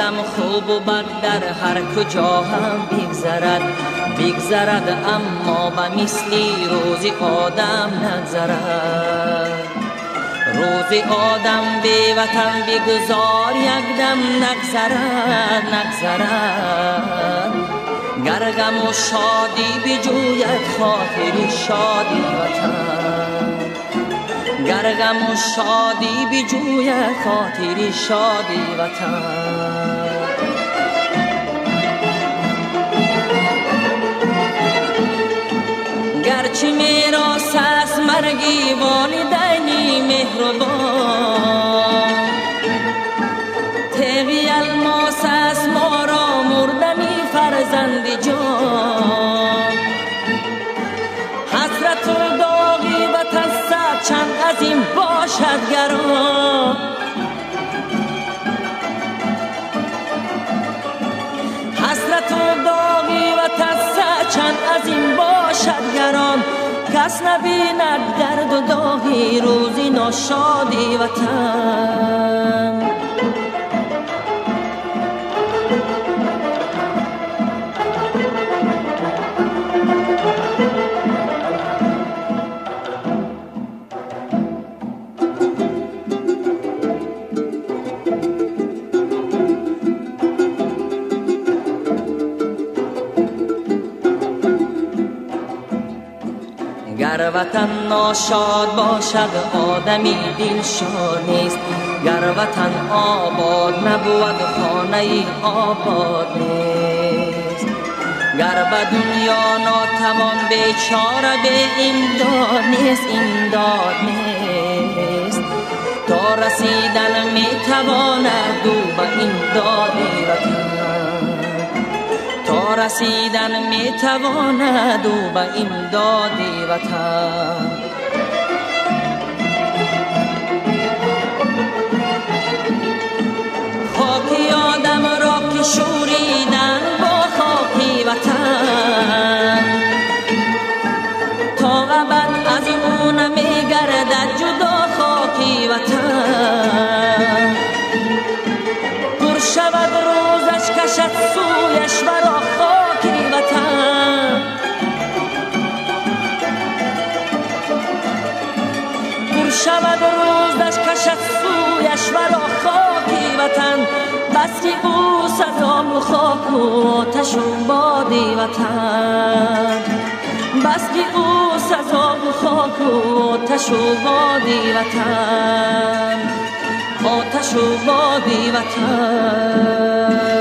عالم خوب و بد در هر کجا هم بگذرد اما به مثلی روز آدم نگذرد. روز آدم به وطن بگذار یک دم نگذرد. گر غم و شادی بجوید خاطر شادی وطن، گر غم و شادی بجوید خاطر شادی وطن. گرچه میراث است مرگی والدینی مهربان، تیغی الماس است ما را مردنی فرزند جان. حسرت و داغی وطن صد چند از این باشد گران، حسرت و داغی وطن صد چند از این باشد گران. کس نبیند درد و داغی روزی ناشادی وطن. گر وطن ناشاد باشد آدمی دلشاد نیست، گر وطن آباد نبود خانه آباد نیست. گر به دنیا ناتوان بیچاره به امداد نیست. تا رسیدن میتواند او به امدادی وطن، تا رسیدن میتواند او به امدادی وطن. خاکی آدم را که شوریدن با خاکی وطن، تا ابد از او نمیگردد جدا خاکی وطن. پر شود روزش کشد سویش برا خاکی وطن، پر شود روزش کشد سویش برا خاکی وطن. بس که او سزام و خاک و آتش و بادی وطن، بس که او سزام و خاک و آتش و بادی وطن، آتش و بادی وطن.